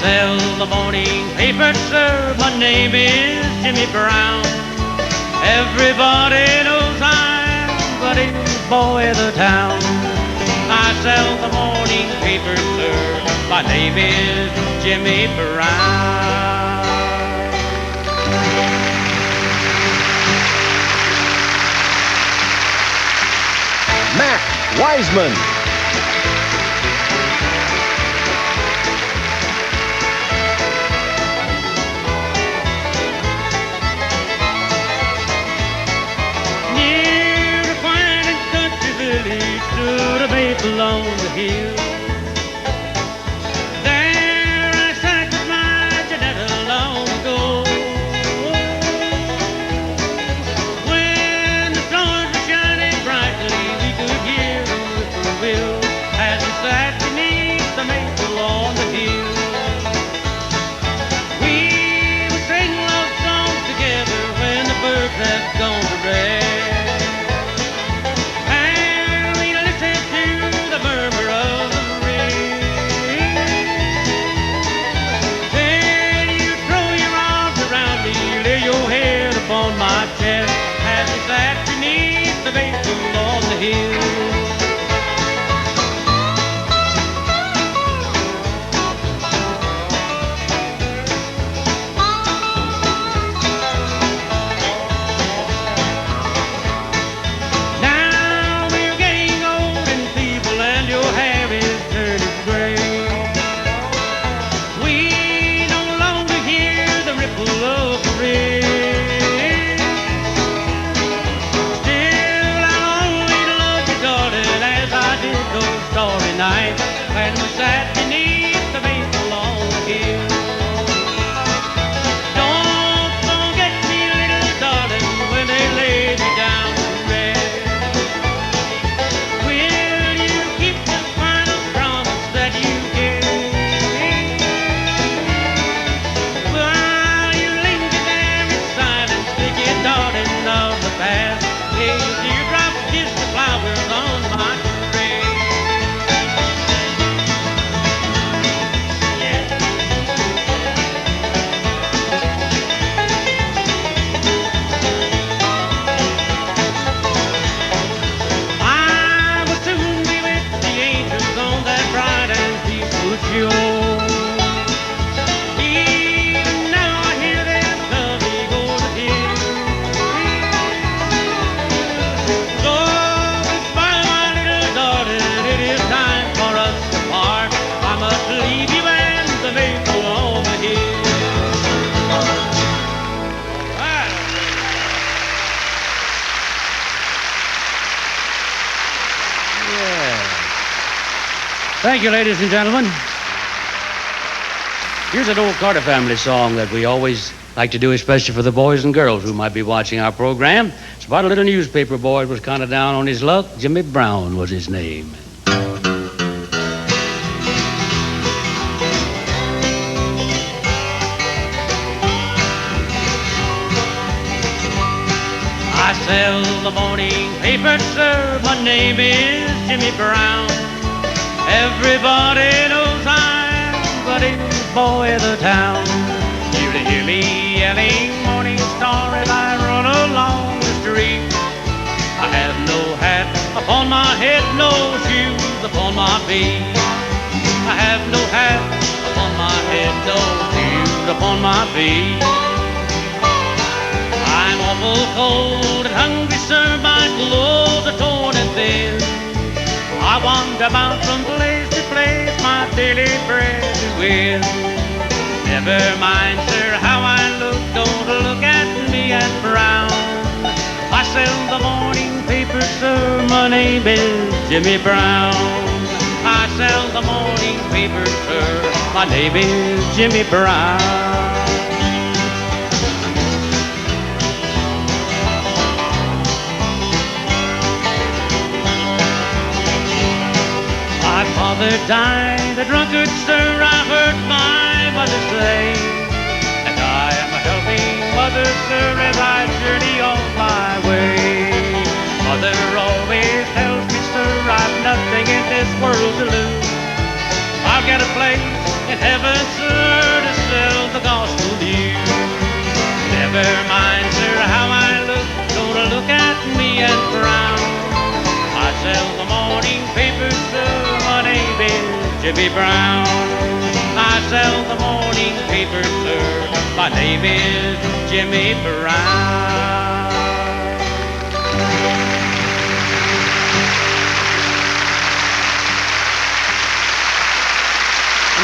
sell the morning paper, sir. My name is Jimmy Brown. Everybody knows I'm the newsboy of the town. I sell the morning paper, sir. My name is Jimmy Brown. Mac Wiseman. Near a quiet and country village stood a maple on the hill. There I sat with my Janetta long ago. When the stars were shining brightly, we could hear the whippoorwill as we sat beneath the maple on the hill. We would sing love songs together when the birds have gone to rest. On my chest as we sat beneath the maple on the hill. Now we're getting old and feeble and your hair is turning gray. We no longer hear the ripple of the rain. Starry night when we sat beneath the maple on the hill. Don't forget me, little darling, when they lay me down to rest. Will you keep the final promise that you gave? While you linger there in silence, thinking, darling, of the past. Hey, your teardrops kiss the flowers on my grave. Even now I hear them coming over the hill. So goodbye, my little darling, it is time for us to part. I must leave you and the maple on the hill. Thank you, ladies and gentlemen. Here's an old Carter family song that we always like to do, especially for the boys and girls who might be watching our program. It's about a little newspaper boy who was kind of down on his luck. Jimmy Brown was his name. I sell the morning paper, sir. My name is Jimmy Brown. Everybody knows I'm the newsboy of the town. You to hear me yelling Morning Star as I run along the street. I have no hat upon my head, no shoes upon my feet. I have no hat upon my head, no shoes upon my feet. I'm awful cold and hungry, sir. My clothes are torn and thin. I wander about from place to place, my daily bread to win. Never mind, sir, how I look, don't look at me and frown. I sell the morning paper, sir, my name is Jimmy Brown. I sell the morning paper, sir, my name is Jimmy Brown. My father died a drunkard, sir, I heard my mother say. And I am a helping mother, sir, as I journey on my way. Mother always tells me, sir, I've nothing in this world to lose. I'll get a place in heaven, sir, to sell the gospel to you. Never mind, sir, how I look, don't look at me and frown. I sell the morning paper, sir, my name is Jimmy Brown. I sell the morning paper, sir, my name is Jimmy Brown.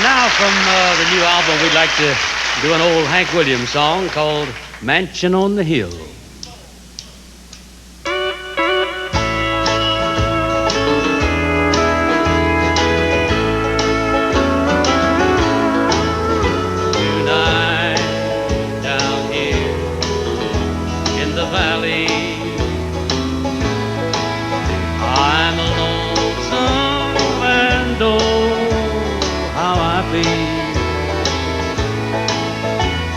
Now from the new album, we'd like to do an old Hank Williams song called Mansion on the Hill. Tonight, down here in the valley, I'm lonesome and how I feel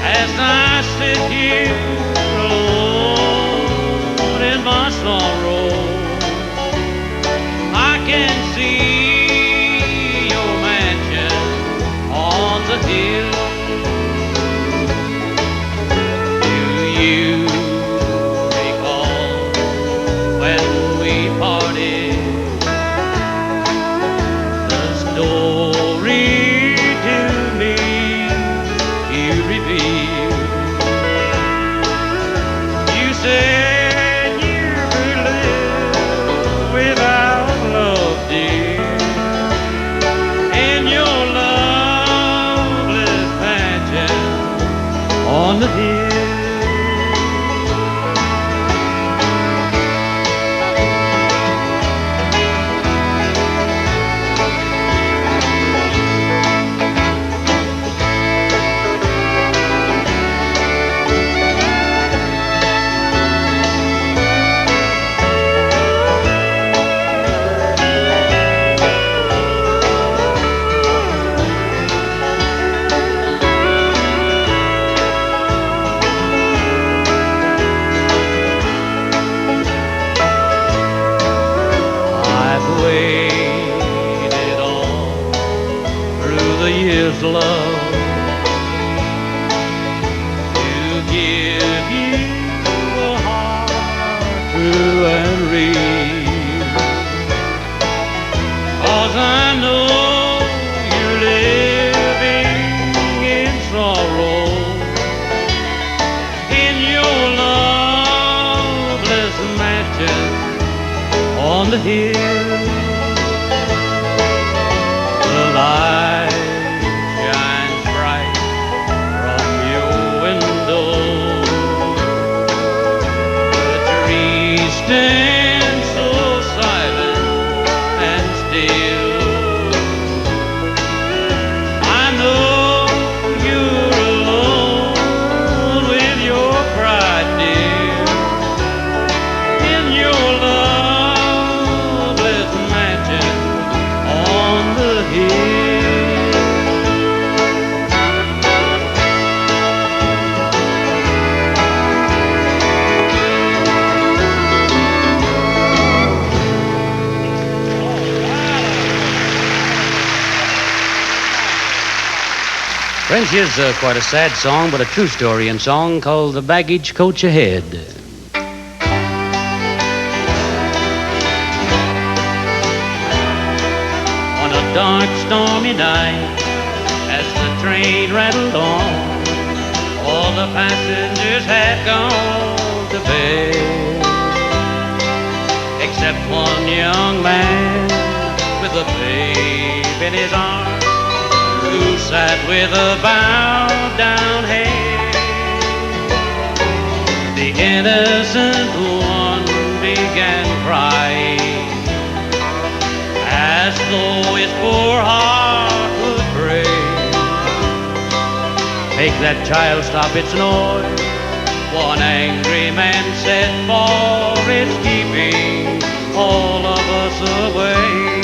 as I sit here alone in my sorrow. I can see your mansion on the hill. Do you recall when we parted? The story on the hill. Love to give you a heart true and real, 'cause I know you're living in sorrow in your loveless mansion on the hill. The light stand so silent and still. I know you're alone with your pride, dear, in your loveless mansion on the hill. Friends, here's quite a sad song, but a true story and song called The Baggage Coach Ahead. On a dark, stormy night, as the train rattled on, all the passengers had gone to bed, except one young man with a babe in his arms, who sat with a bowed down head. The innocent one began crying, as though his poor heart would break. Make that child stop its noise, one angry man said, for it's keeping all of us away.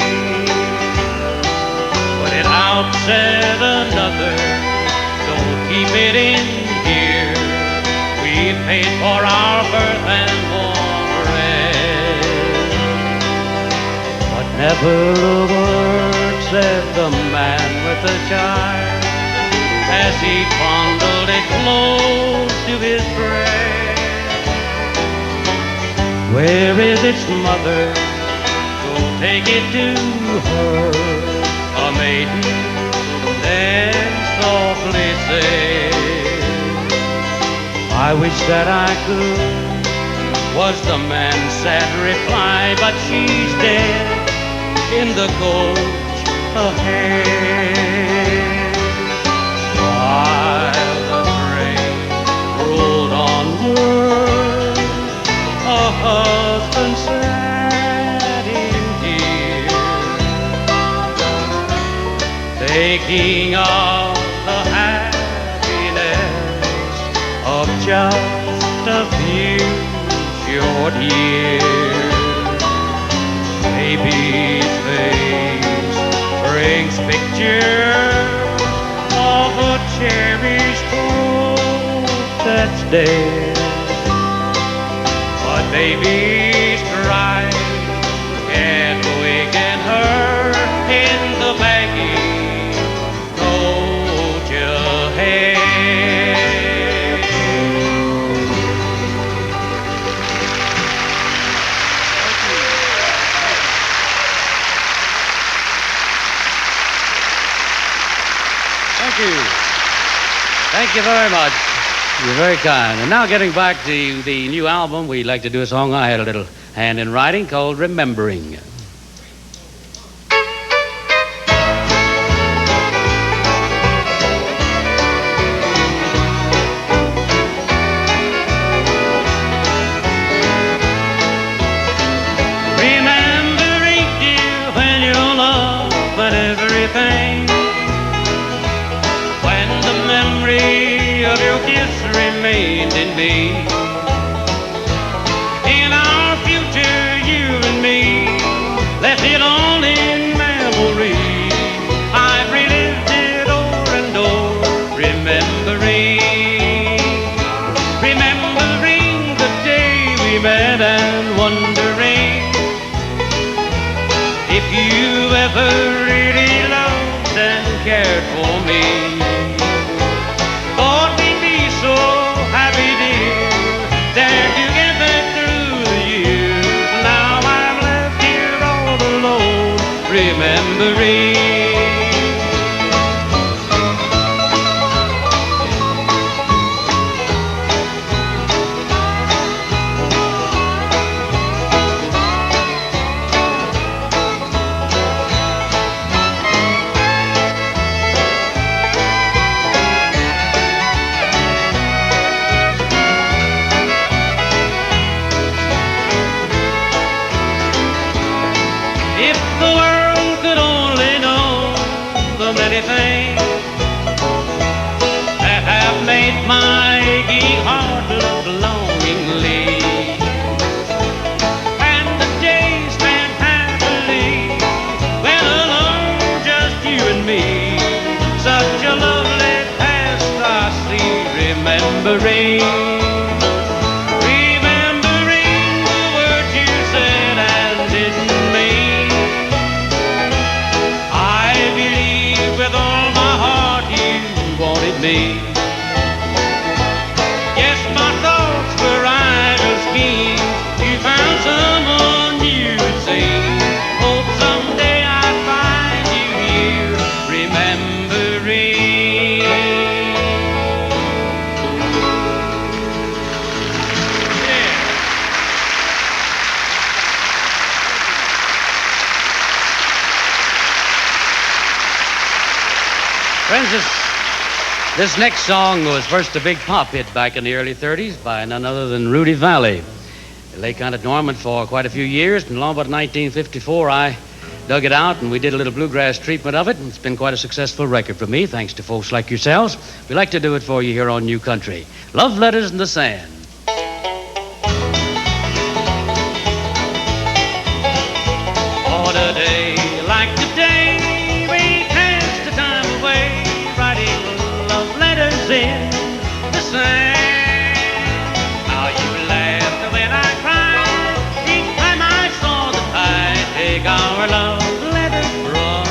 Out said another, don't keep it in here. We've paid for our berth and warm bread. But never a word said the man with the child, as he fondled it close to his breast. Where is its mother? Go take it to her. A maiden then softly said, I wish that I could, was the man's sad reply, but she's dead in the coach ahead. While the train rolled onward, a husband sat in tears, thinking of the happiness of just a few short years. Baby's face brings picture of a cherished hope that's dead. But baby's cry can't waken her in the baggy coach ahead. Thank you. Thank you very much. You're very kind. And now getting back to the new album, we'd like to do a song I had a little hand in writing called Remembering. Remembering you when your love and everything, when the memory of your kiss remained in me. In our future, you and me, left it all in memory. I've relived it o'er and o'er, remembering. Remembering the day we met and wondering if you ever really loved and cared for me. Thought we'd be so happy, dear, there together through the years. Now I'm left here all alone, remembering. If the world could only know the many things that have made my aching heart look longingly, and the days spent happily when alone, just you and me, such a lovely past I see, remembering. Remembering the words you said and didn't mean. I believe with all my heart you wanted me. Yes, my thoughts were idle schemes. You found someone new, it seems. Hope someday I'd find you here, remembering. Yeah. Friends, this next song was first a big pop hit back in the early 30s by none other than Rudy Valley. It lay kind of dormant for quite a few years, and long about 1954, I dug it out and we did a little bluegrass treatment of it, and it's been quite a successful record for me, thanks to folks like yourselves. We like to do it for you here on New Country. Love Letters in the Sand. On a day like today, we pass the time away, writing love letters in the sand. How you laughed when I cried each time I saw the tide take our love letters from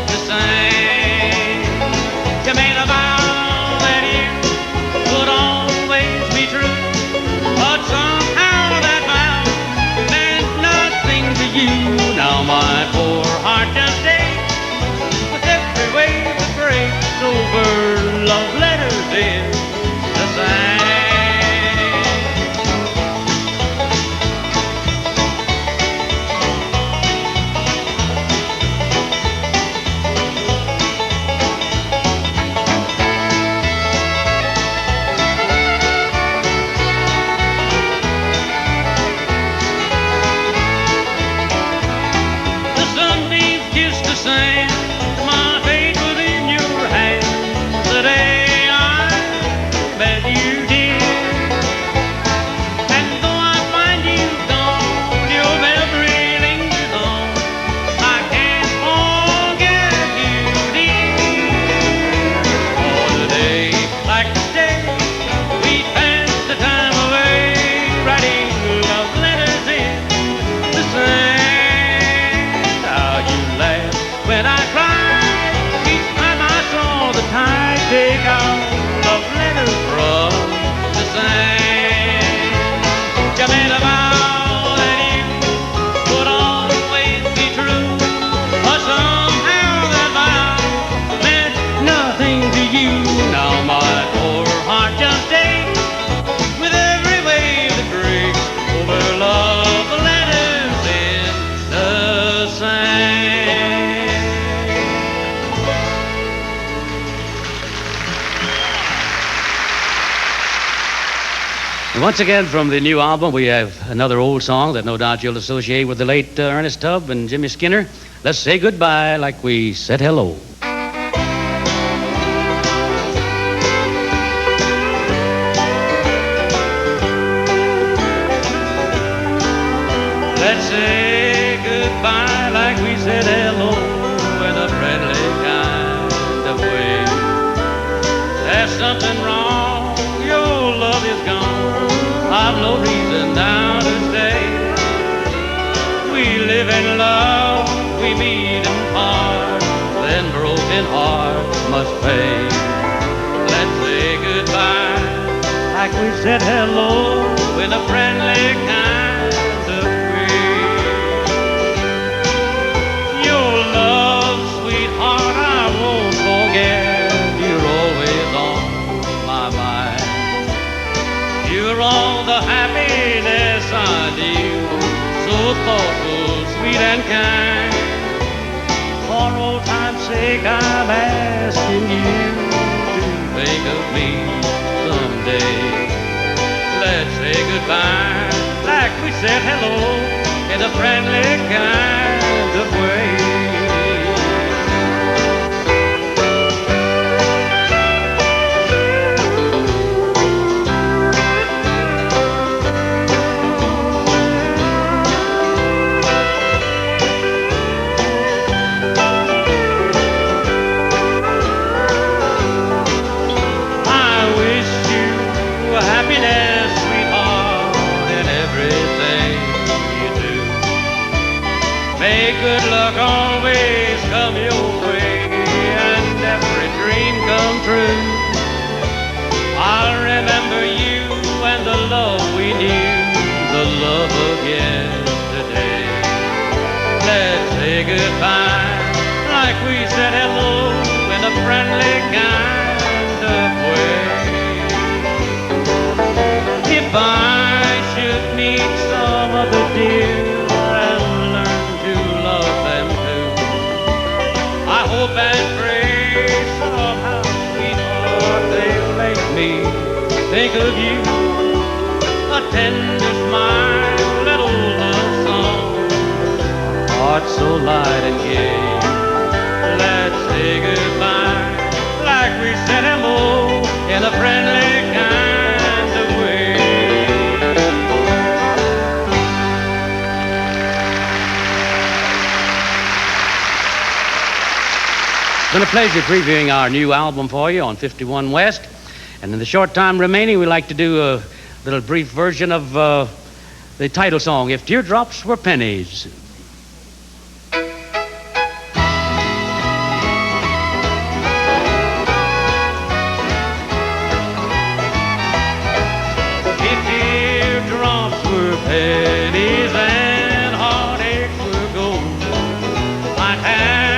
the sand. You made a vow Once again, from the new album, we have another old song that no doubt you'll associate with the late Ernest Tubb and Jimmy Skinner. Let's say goodbye like we said hello. Let's say goodbye like we said hello in a friendly kind of way. There's something wrong, your love is gone. I've no reason now to stay. We live in love, we meet and part, then broken hearts must pay. Let's say goodbye like we said hello in a friendly kind of way. Your love, sweetheart, I won't forget. You're always on my mind. You're all the happiness I knew, so thoughtful, sweet and kind. For old time's sake, I'm asking you to think of me someday. Let's say goodbye like we said hello in a friendly kind of way. Good luck always come your way, and every dream come true. I'll remember you and the love we knew, the love of yesterday. Let's say goodbye like we said hello in a friendly kind of way. If I should meet some other dear and pray somehow, sweetheart, they'll make me think of you. A tender smile, little love song, heart so light and gay. Let's say goodbye like we said hello in a friendly kind of way. It's been a pleasure previewing our new album for you on 51 West. And in the short time remaining, we'd like to do a little brief version of the title song, If Teardrops Were Pennies. If teardrops were pennies and heartaches were gold, I'd have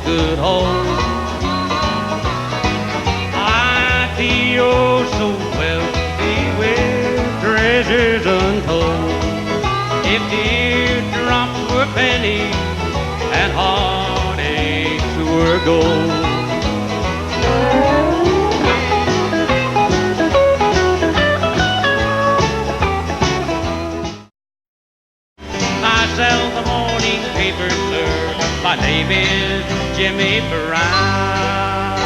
good hold. I feel so wealthy with treasures untold. If teardrops were pennies and heartaches were gold. I sell the morning paper, sir. My name is Jimmy Brown.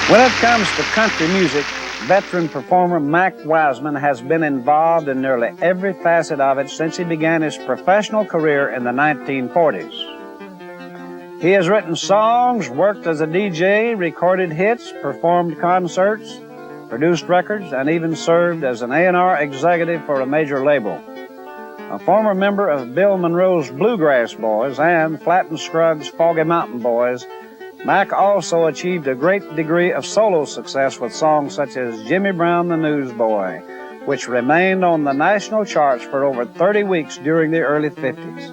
When it comes to country music, veteran performer Mac Wiseman has been involved in nearly every facet of it since he began his professional career in the 1940s. He has written songs, worked as a DJ, recorded hits, performed concerts, produced records, and even served as an A&R executive for a major label. A former member of Bill Monroe's Bluegrass Boys and Flatt and Scruggs' Foggy Mountain Boys, Mac also achieved a great degree of solo success with songs such as Jimmy Brown the Newsboy, which remained on the national charts for over 30 weeks during the early 50s.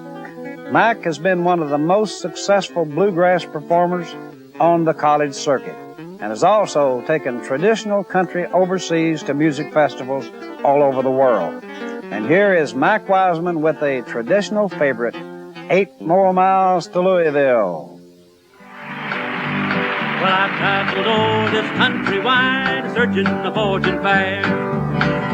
Mac has been one of the most successful bluegrass performers on the college circuit and has also taken traditional country overseas to music festivals all over the world. And here is Mac Wiseman with a traditional favorite, 8 More Miles to Louisville. Well, I've traveled all this country wide, searching the fortune fair.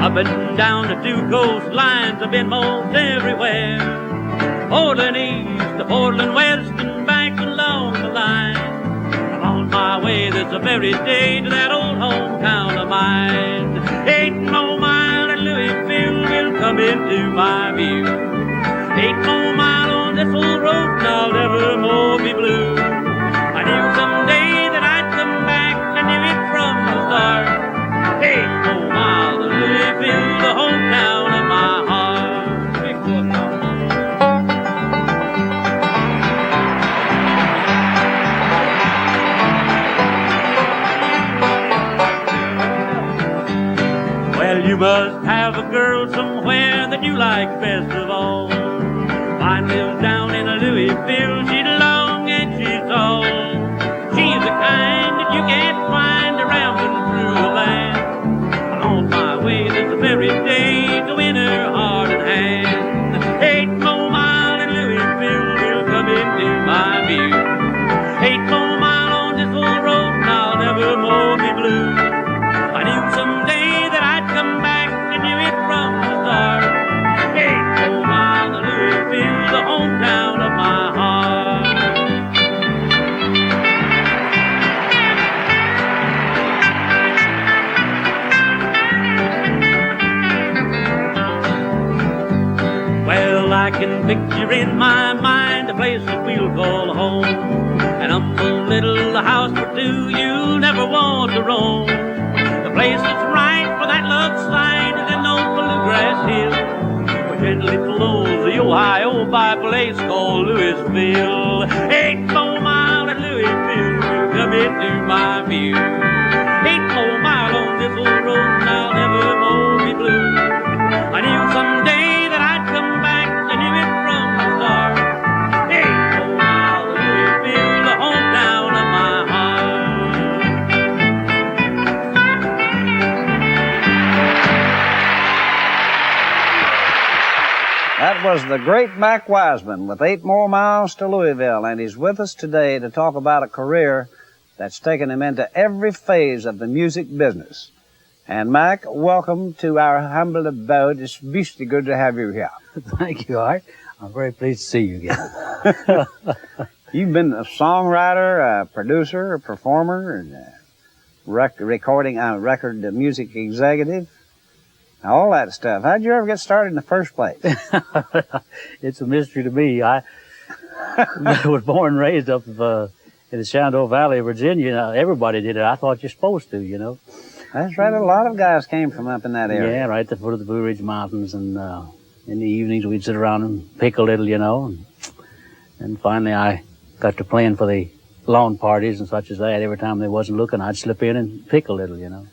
Up and down the two coastlines, I've been most everywhere. Portland East to Portland West and back along the line. I'm on my way this very day to that old hometown of mine. 8 more miles and Louisville will come into my view. 8 more miles on this old road and I'll never more be blue. I knew someday that I'd come back, I knew it from the start. 8 more miles of Louisville, the hometown of my heart. Big boy song. Well, you must have a girl somewhere that you like best of all. Mine lives down in Louisville, she's long and she's tall. She's the kind that you can't find around and through the land. I'm on my way this very day to win her heart and hand. 8 more miles and Louisville will come into my view. 8 more miles on this old road and I'll never more be blue. I knew someday that I'd come back, I knew it from the start. 8 more miles of Louisville, the hometown of my heart. Well, I can picture in my mind a place that we'll call home. An humble little house for two you'll never want to roam. The place that's right for that love slide is in those bluegrass hills, where gently flows the Ohio by a place called Louisville. 8 more miles at Louisville will come into my view. 8 more miles on this old road and I'll never more be blue. I knew someday that I'd come back, I knew it from the start. 8 more miles of Louisville, the hometown of my heart. That was the great Mac Wiseman with 8 more miles to Louisville, and he's with us today to talk about a career that's taken him into every phase of the music business. And Mac, welcome to our humble abode. It's beastly good to have you here. Thank you, Art. I'm very pleased to see you again. You've been a songwriter, a producer, a performer, and a record music executive, all that stuff. How'd you ever get started in the first place? It's a mystery to me. I was born and raised up in the Shenandoah Valley, Virginia. Everybody did it. I thought you're supposed to, you know. That's right. A lot of guys came from up in that area. Yeah, right at the foot of the Blue Ridge Mountains. And in the evenings, we'd sit around and pick a little, you know. And finally, I got to playing for the lawn parties and such as that. Every time they wasn't looking, I'd slip in and pick a little, you know.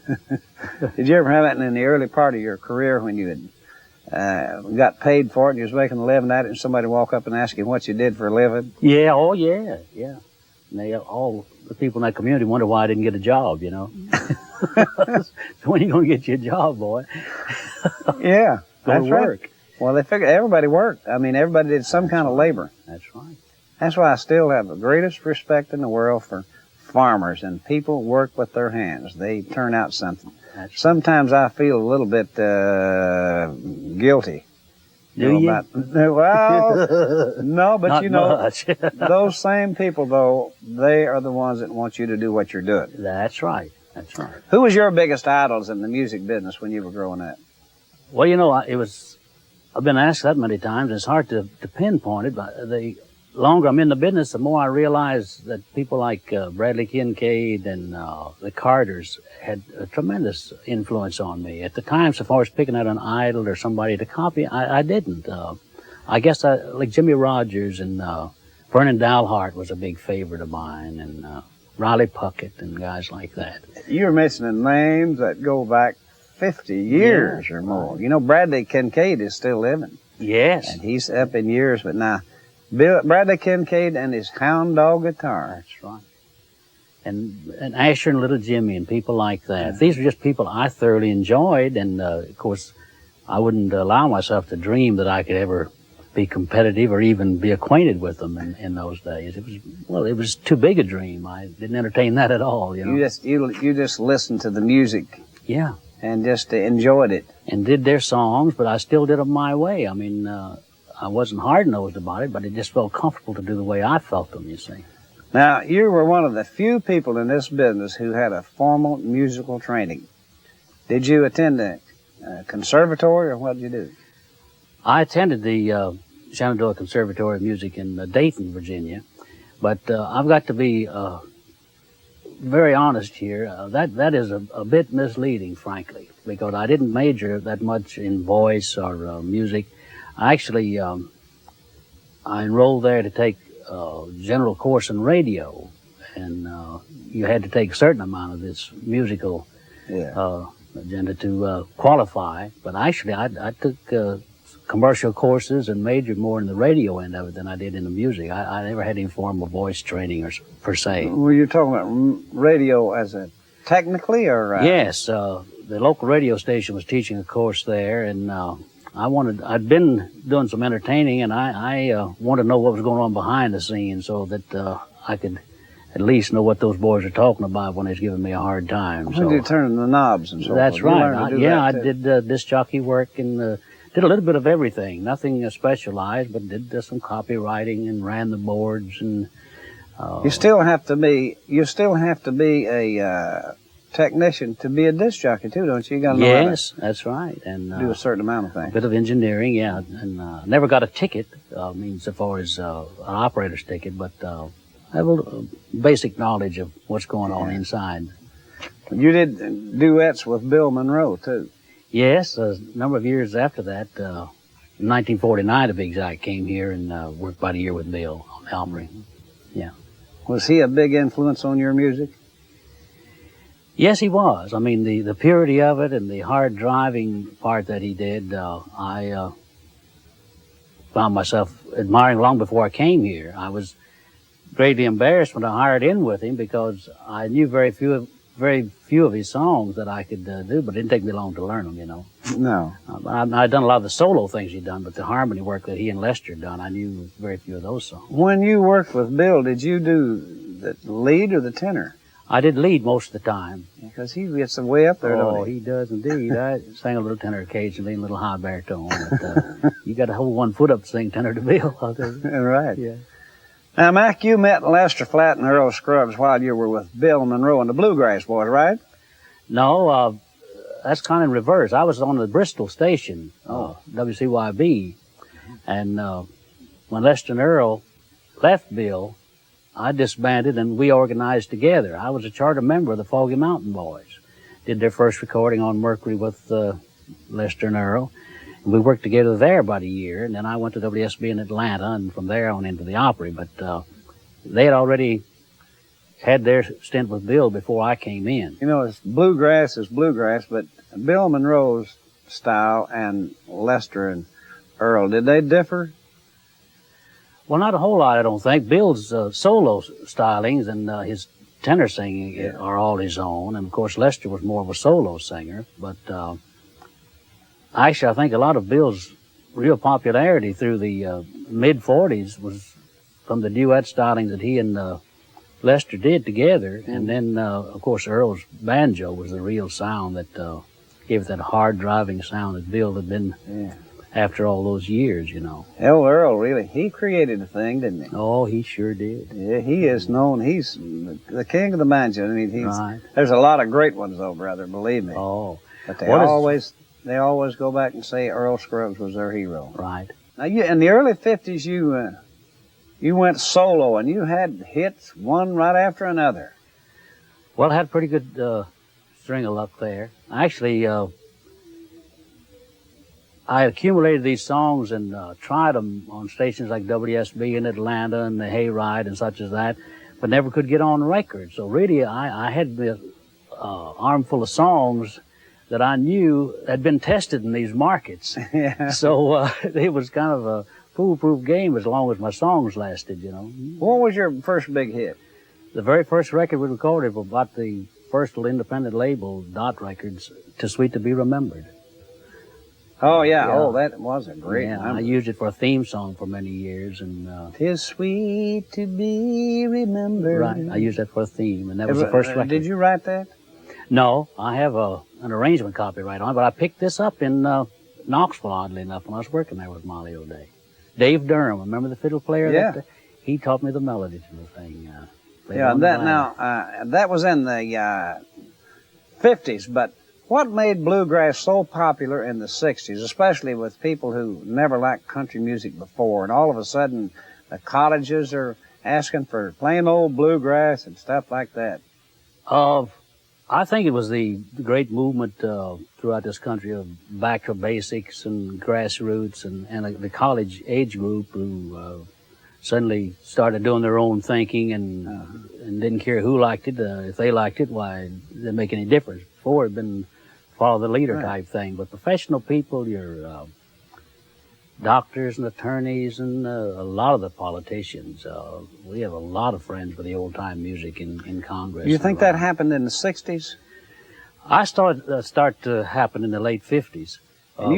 Did you ever have that in the early part of your career when you had got paid for it and you was making a living at it and somebody walk up and ask you what you did for a living? Yeah, oh yeah, yeah. And all the people in that community wonder why I didn't get a job, you know. So when are you going to get you a job, boy? Yeah, Go that's to work. Right. Well, they figured everybody worked. I mean, everybody did some kind of labor. That's right. That's why I still have the greatest respect in the world for farmers and people who work with their hands. They turn out something. That's Sometimes I feel a little bit guilty. Do you? Well, no, but Not you know, much. those same people, though, they are the ones that want you to do what you're doing. That's right. That's right. Who was your biggest idols in the music business when you were growing up? Well, you know, I've been asked that many times. It's hard to pinpoint it, but the longer I'm in the business, the more I realize that people like Bradley Kincaid and the Carters had a tremendous influence on me. At the time, so far as picking out an idol or somebody to copy, I didn't. I guess like Jimmy Rogers and Vernon Dalhart was a big favorite of mine, and Riley Puckett and guys like that. You're mentioning names that go back 50 years or more. You know, Bradley Kincaid is still living. Yes. And he's up in years, but now, Bradley Kincaid and his Hound Dog guitar. That's right. And Asher and Little Jimmy and people like that. Yeah. These are just people I thoroughly enjoyed, and of course, I wouldn't allow myself to dream that I could ever be competitive or even be acquainted with them in those days. It was too big a dream. I didn't entertain that at all, you know. You just listened to the music. Yeah. And just enjoyed it. And did their songs, but I still did them my way. I mean, I wasn't hard-nosed about it, but it just felt comfortable to do the way I felt them, you see. Now, you were one of the few people in this business who had a formal musical training. Did you attend a conservatory, or what did you do? I attended the Shenandoah Conservatory of Music in Dayton, Virginia, but I've got to be very honest here. That is a bit misleading, frankly, because I didn't major that much in voice or music. I actually I enrolled there to take a general course in radio, and you had to take a certain amount of this musical agenda to qualify. But actually, I took commercial courses and majored more in the radio end of it than I did in the music. I never had any formal voice training per se. Were you talking about radio as a technically, or? Yes, the local radio station was teaching a course there, and I'd been doing some entertaining, and I wanted to know what was going on behind the scenes so that I could at least know what those boys are talking about when they was giving me a hard time. When did you turn the knobs and so forth? That's right. I did disc jockey work and did a little bit of everything. Nothing specialized, but did some copywriting and ran the boards. And you still have to be a technician to be a disc jockey too, don't you? You got to know yes, that's right, and do a certain amount of things. A bit of engineering, yeah, and never got a ticket. Means as far as an operator's ticket, but I have a basic knowledge of what's going on inside. You did duets with Bill Monroe too. Yes, a number of years after that, in 1949 to be exact, came here and worked about a year with Bill on the Opry. Yeah. Was he a big influence on your music? Yes, he was. I mean, the purity of it and the hard driving part that he did, I found myself admiring long before I came here. I was greatly embarrassed when I hired in with him because I knew very few of his songs that I could do, but it didn't take me long to learn them, you know. No. I'd done a lot of the solo things he'd done, but the harmony work that he and Lester had done, I knew very few of those songs. When you worked with Bill, did you do the lead or the tenor? I did lead most of the time. Because he gets way up there, don't he? He does indeed. I sang a little tenor occasionally, a little high baritone, but you got to hold 1 foot up to sing tenor to Bill, I'll tell you. Right. Yeah. Now, Mac, you met Lester Flatt and Earl Scruggs while you were with Bill Monroe and the Bluegrass Boys, right? No, that's kind of in reverse. I was on the Bristol station, WCYB, and when Lester and Earl left Bill, I disbanded and we organized together. I was a charter member of the Foggy Mountain Boys. Did their first recording on Mercury with Lester and Earl. And we worked together there about a year, and then I went to WSB in Atlanta, and from there on into the Opry. But they had already had their stint with Bill before I came in. You know, it's bluegrass is bluegrass, but Bill Monroe's style and Lester and Earl, did they differ? Well, not a whole lot, I don't think. Bill's solo stylings and his tenor singing are all his own. And, of course, Lester was more of a solo singer. But actually, I think a lot of Bill's real popularity through the mid-'40s was from the duet stylings that he and Lester did together. And then, of course, Earl's banjo was the real sound that gave it that hard driving sound that Bill had been after all those years, you know. Oh, Earl, really, he created a thing, didn't he? Oh, he sure did. Yeah, he is known. He's the king of the banjo. I mean, right. There's a lot of great ones, though, brother, believe me. Oh. But they always go back and say Earl Scruggs was their hero. Right. Now, in the early 50s, you went solo, and you had hits one right after another. Well, I had a pretty good string of luck there. Actually, I accumulated these songs and tried them on stations like WSB in Atlanta and the Hayride and such as that, but never could get on record. So really, I had this armful of songs that I knew had been tested in these markets. Yeah. So it was kind of a foolproof game as long as my songs lasted, you know. What was your first big hit? The very first record we recorded was about the first little independent label, Dot Records, Too Sweet to Be Remembered. Oh, yeah. Yeah. Oh, that was a great Yeah, number. I used it for a theme song for many years, and 'Tis sweet to be remembered. right, I used that for a theme, and that was the first record. Did you write that? No, I have an arrangement copyright on it, but I picked this up in Knoxville, oddly enough, when I was working there with Molly O'Day. Dave Durham, remember the fiddle player? Yeah. He taught me the melody to the thing. Played Yeah, on the that violin. that was in the 50s, but what made bluegrass so popular in the 60s, especially with people who never liked country music before, and all of a sudden the colleges are asking for plain old bluegrass and stuff like that? I think it was the great movement throughout this country of back to basics and grassroots, and the college age group who suddenly started doing their own thinking and didn't care who liked it. If they liked it, why, it didn't make any difference. Before, it had been follow the leader type thing. But professional people, your doctors and attorneys and a lot of the politicians, we have a lot of friends with the old-time music in Congress. You think that happened in the 60s? I start to happen in the late 50s. And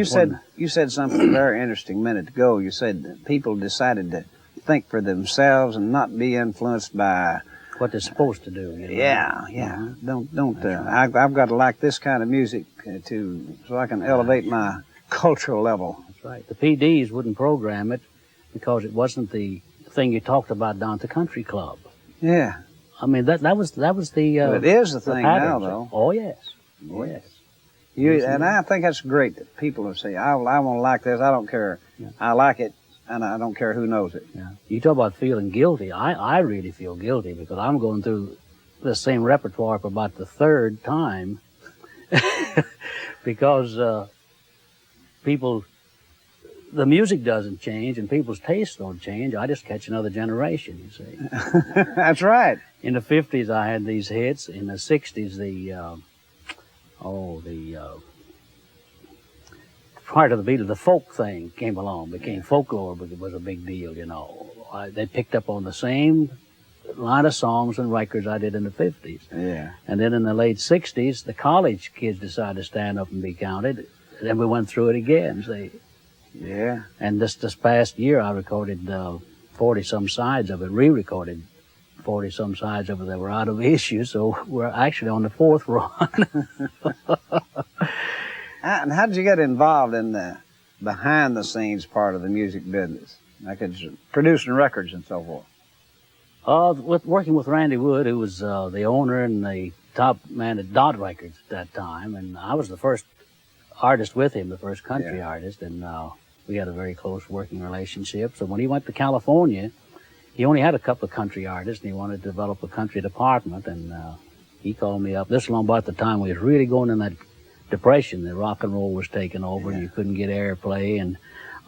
you said something very interesting a minute ago. You said that people decided to think for themselves and not be influenced by what they're supposed to do. You know? Yeah. Don't. I've got to like this kind of music so I can elevate my cultural level. That's right. The PDs wouldn't program it because it wasn't the thing you talked about down at the country club. Yeah. I mean that was the. But it is the thing now, patterns. though. Oh yes. Oh yes. And I think that's great that people will say, I want to like this. I don't care. Yeah. I like it, and I don't care who knows it. Yeah. You talk about feeling guilty. I really feel guilty because I'm going through the same repertoire for about the third time because the music doesn't change and people's tastes don't change. I just catch another generation, you see. That's right. In the 50s, I had these hits. In the 60s, the part of the Beatles, the folk thing came along, became folklore, but it was a big deal, you know. They picked up on the same line of songs and records I did in the 50s. Yeah. And then in the late 60s, the college kids decided to stand up and be counted. Then we went through it again, see. Yeah. And this past year, I recorded 40-some sides of it, re-recorded 40-some sides of it that were out of issue, so we're actually on the fourth run. And how did you get involved in the behind-the-scenes part of the music business? Like it's producing records and so forth. Working with Randy Wood, who was the owner and the top man at Dot Records at that time, and I was the first artist with him, the first country artist, and we had a very close working relationship. So when he went to California, he only had a couple of country artists, and he wanted to develop a country department, and he called me up. This was long about the time we was really going in that depression. The rock and roll was taking over, and you couldn't get airplay, and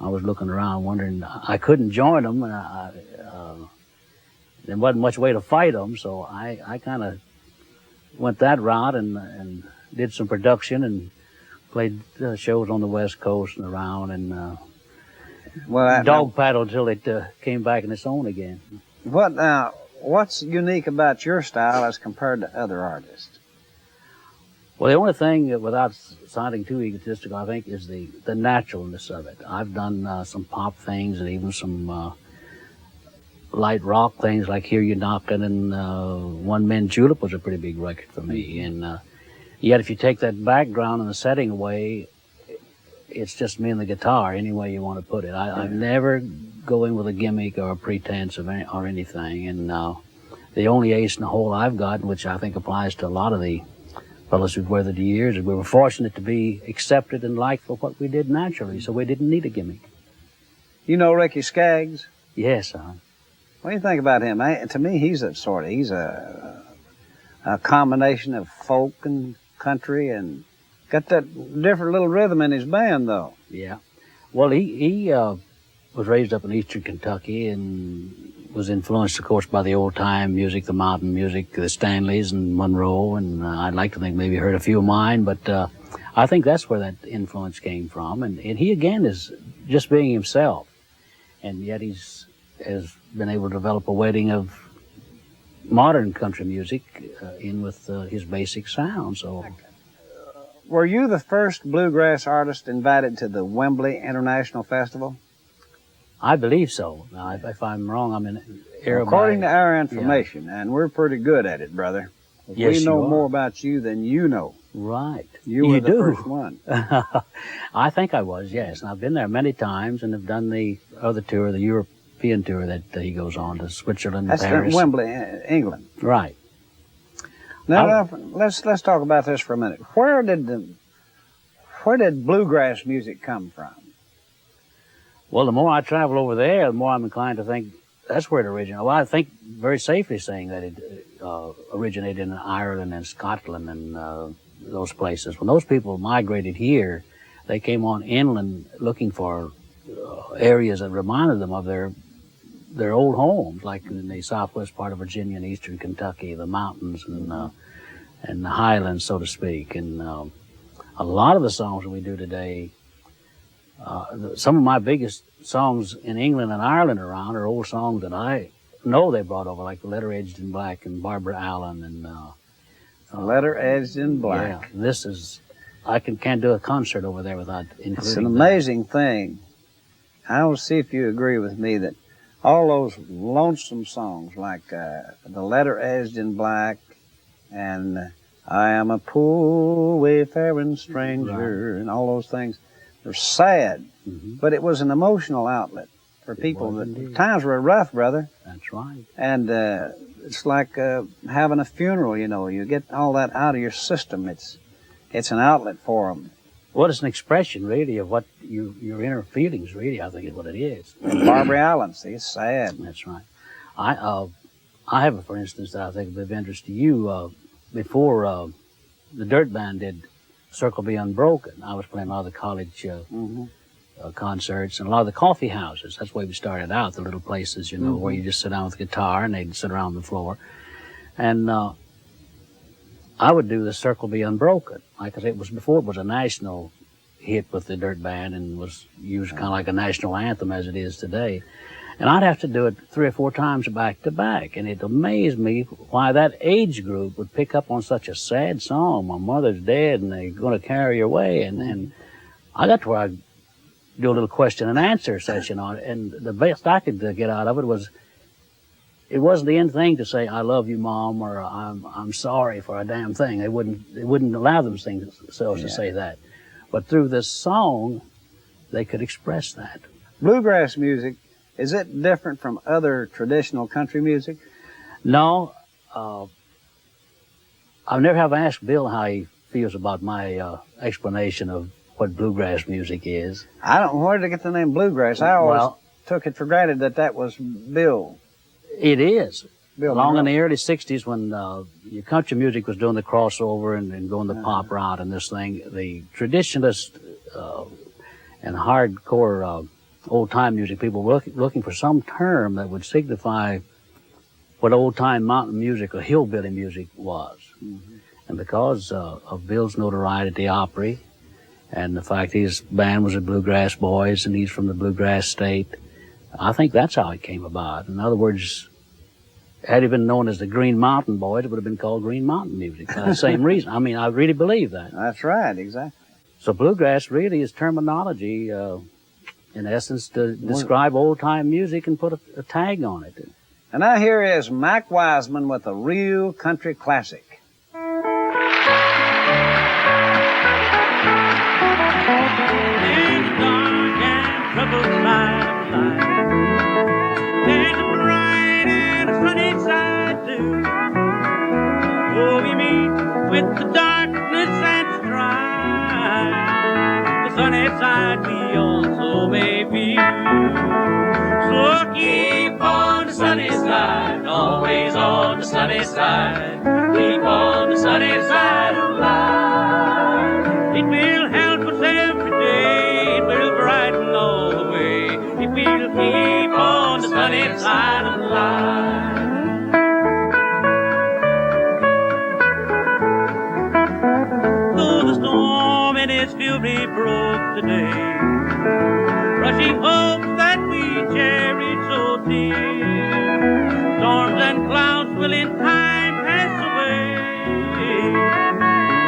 I was looking around wondering, I couldn't join them, and there wasn't much way to fight them, so I kind of went that route and did some production and played shows on the West Coast and around, and dog paddled till it came back in its own again. What's unique about your style as compared to other artists? Well, the only thing, without sounding too egotistical, I think, is the naturalness of it. I've done some pop things and even some light rock things like Hear You Knockin', and One Man Julep was a pretty big record for me. And yet if you take that background and the setting away, it's just me and the guitar, any way you want to put it. I'm never going with a gimmick or a pretense or anything. And the only ace in the hole I've got, which I think applies to a lot of the fellows who've weathered the years, is we were fortunate to be accepted and liked for what we did naturally, so we didn't need a gimmick. You know Ricky Skaggs? Yes, What do you think about him? To me, he's a combination of folk and country, and got that different little rhythm in his band, though. Yeah. Well, he was raised up in eastern Kentucky and was influenced, of course, by the old-time music, the mountain music, the Stanleys and Monroe, and I'd like to think maybe heard a few of mine, but I think that's where that influence came from. And he, again, is just being himself, and yet has been able to develop a wedding of modern country music in with his basic sound. So Were you the first bluegrass artist invited to the Wembley International Festival? I believe so. Now, if I'm wrong, I'm in error. According to our information, and we're pretty good at it, brother. Yes, we know you are. more about you than you know. Right. You were the do. first one. I think I was, yes. And I've been there many times and have done the other tour, the European tour that he goes on to Switzerland, That's Paris. Wembley, England. Right. Now, let's talk about this for a minute. Where did bluegrass music come from? Well, the more I travel over there, the more I'm inclined to think that's where it originated. Well, I think very safely saying that it originated in Ireland and Scotland and those places. When those people migrated here, they came on inland looking for areas that reminded them of their old homes, like in the southwest part of Virginia and eastern Kentucky, the mountains and the highlands, so to speak. And a lot of the songs that we do today, some of my biggest songs in England and Ireland around are old songs that I know they brought over, like The Letter Edged in Black and Barbara Allen and Letter Edged in Black. Yeah, this is, I can't do a concert over there without including It's an amazing thing. I will see if you agree with me that all those lonesome songs like The Letter Edged in Black and I Am a Poor Wayfaring Stranger and all those things, they're sad, but it was an emotional outlet for people. That times were rough, brother. That's right. And it's like having a funeral, you know. You get all that out of your system. It's an outlet for them. Well, it's an expression, really, of what your inner feelings, really, I think is what it is. Barbara Allen, see, it's sad. That's right. I have, for instance, that I think would be of interest to you. Before the Dirt Band did Circle Be Unbroken, I was playing a lot of the college concerts and a lot of the coffee houses. That's where we started out, the little places, you know, where you just sit down with a guitar and they'd sit around the floor. And I would do the Circle Be Unbroken. Like I said, before it was a national hit with the Dirt Band and was used kind of like a national anthem as it is today. And I'd have to do it 3 or 4 times back to back. And it amazed me why that age group would pick up on such a sad song. My mother's dead and they're going to carry her away. And I got to where I'd do a little question and answer session on it. And the best I could get out of it was, it wasn't the end thing to say, I love you, Mom, or I'm sorry for a damn thing. They wouldn't allow themselves to say that. But through this song, they could express that. Bluegrass music, is it different from other traditional country music? No. I've never have asked Bill how he feels about my explanation of what bluegrass music is. I don't know where to get the name bluegrass. I always took it for granted that was Bill. It is. Bill Along in Monroe. the early 60s when your country music was doing the crossover and going the pop route and this thing, the traditionalist and hardcore old-time music people were looking for some term that would signify what old-time mountain music or hillbilly music was. And because of Bill's notoriety at the Opry and the fact his band was the Bluegrass Boys and he's from the Bluegrass State, I think that's how it came about. In other words, had he been known as the Green Mountain Boys, it would have been called Green Mountain music for the same reason. I mean, I really believe that. That's right, exactly. So bluegrass really is terminology, in essence, to describe old-time music and put a tag on it. And now here is Mac Wiseman with a real country classic. There's a bright and a sunny side too. Oh, we meet with the darkness and strife. The sunny side we also may view. So keep on the sunny side, always on the sunny side. Keep on the sunny side of life. It will help us every day. It will brighten all the way. If we'll keep on the sunny side of life. Though the storm in its fury broke today, rushing hopes that we cherished so dear, storms and clouds will in time pass away.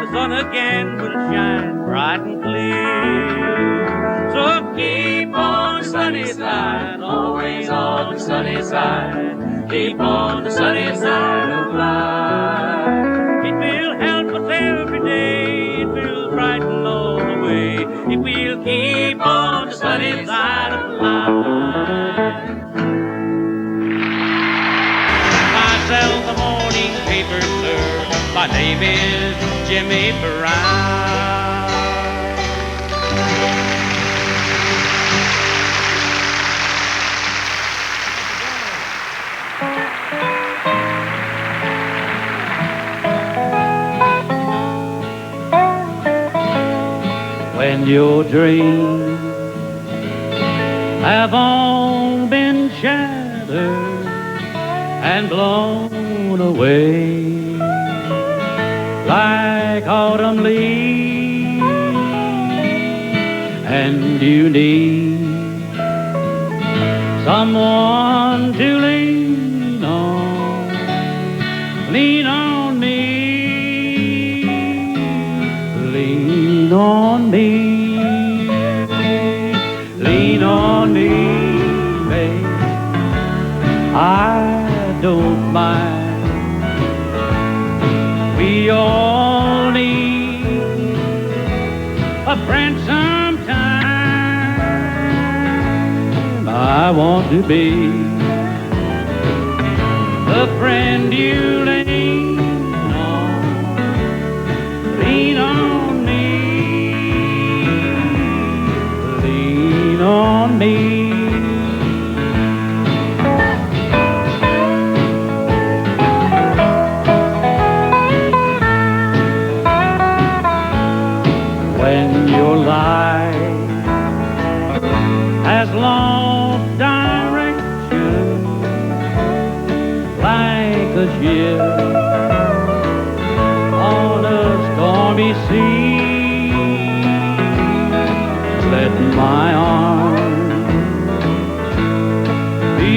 The sun again will shine bright and clear. So keep on the sunny side, always on the sunny side. Keep on the sunny side of life. It will help us every day, it will brighten all the way, if we'll keep on the sunny side of life. I sell the morning paper, sir. My name is Jimmy Brown. When your dreams have all been shattered and blown away like autumn leaves, and you need someone to lean on, lean on me, lean on me. Lean on me, babe. I don't mind. We all need a friend sometime. I want to be the friend you lean on. Lean on me. On me. When your life has lost direction like a ship on a stormy sea, let my arms be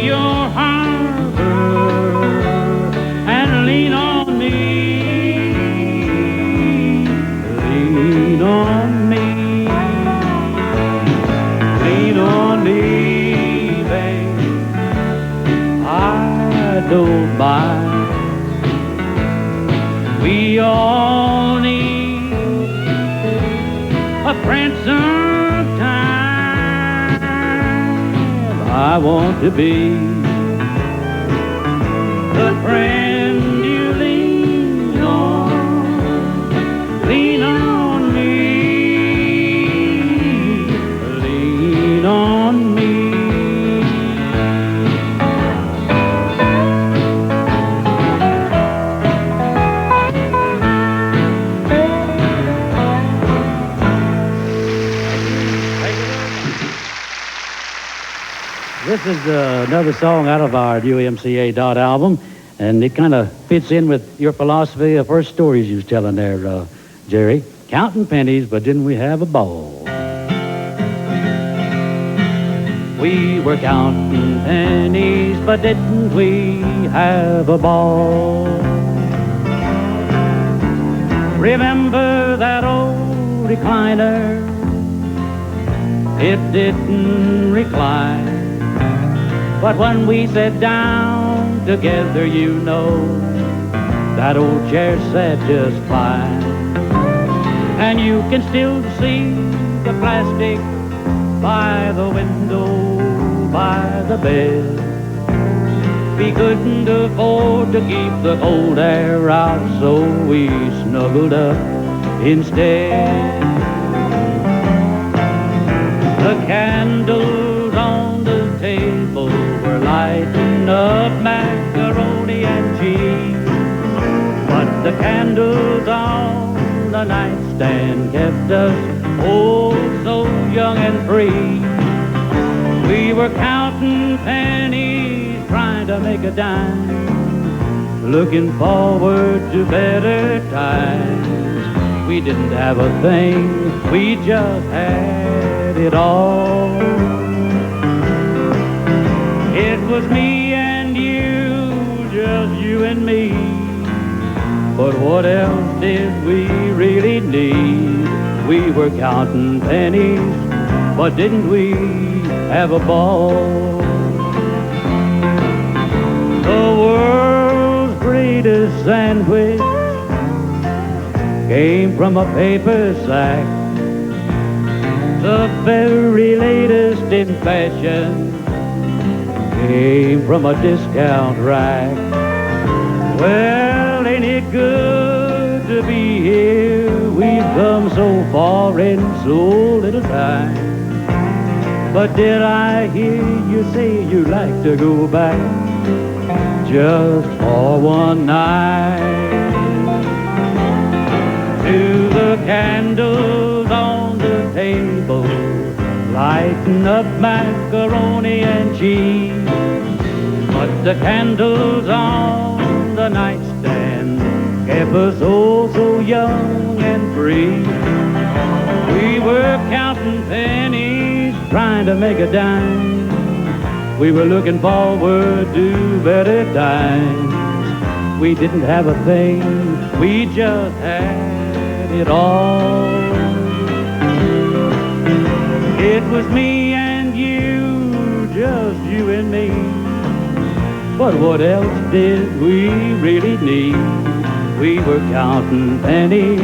your harbor and lean on me, lean on me, lean on me, babe. I don't mind. We all need a friend sometime. I want to be the friend you lean on. Lean on me, lean on me. This is another song out of our new MCA Dot album, and it kind of fits in with your philosophy of first stories you was telling there, Jerry. Counting pennies, but didn't we have a ball? We were counting pennies, but didn't we have a ball? Remember that old recliner? It didn't recline. But when we sat down together, you know, that old chair sat just fine. And you can still see the plastic by the window, by the bed. We couldn't afford to keep the cold air out, so we snuggled up instead. The candles on the table were lighting up macaroni and cheese, but the candles on the nightstand kept us oh so young and free. We were counting pennies, trying to make a dime, looking forward to better times. We didn't have a thing, we just had it all. It was me and you, just you and me. But what else did we really need? We were counting pennies, but didn't we have a ball? The world's greatest sandwich came from a paper sack. The very latest in fashion came from a discount rack. Well, ain't it good to be here? We've come so far in so little time. But did I hear you say you'd like to go back just for one night? To the candles on the table, lighting up macaroni and cheese. But the candles on the nightstand kept us all so young and free. We were counting pennies, trying to make a dime. We were looking forward to better times. We didn't have a thing, we just had it all. It was me and you, just you and me. But what else did we really need? We were counting pennies,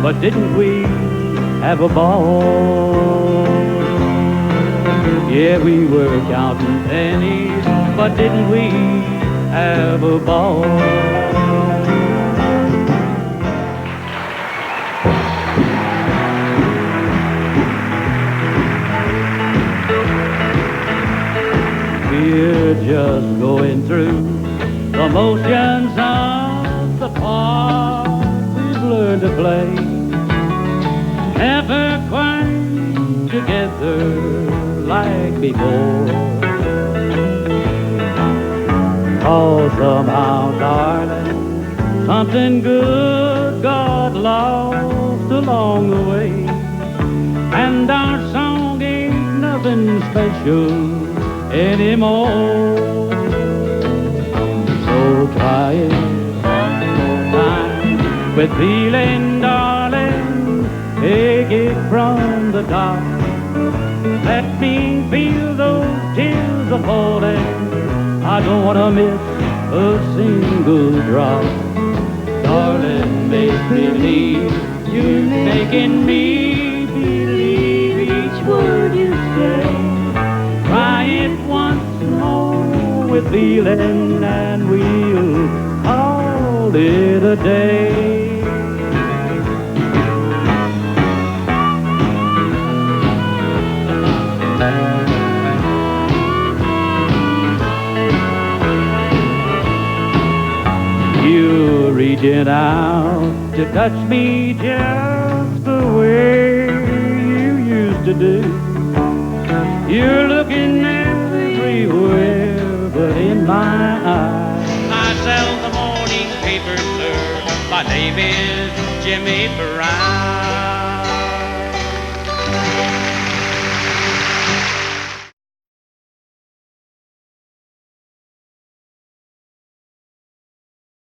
but didn't we have a ball? Yeah, we were counting pennies, but didn't we have a ball? We're just going through the motions of the part we've learned to play. Never quite together like before. Oh, somehow, darling, something good got lost along the way. And our song ain't nothing special anymore. So try it time with feeling, darling, take it from the top. Let me feel those tears a falling. I don't want to miss a single drop. Darling, make believe you're making me believe each word you say. Try it once more with feeling and we'll call it a day. You're reaching out to touch me just the way you used to do. You're looking everywhere but in my eyes. I sell the morning paper, sir. My name is Jimmy Brown.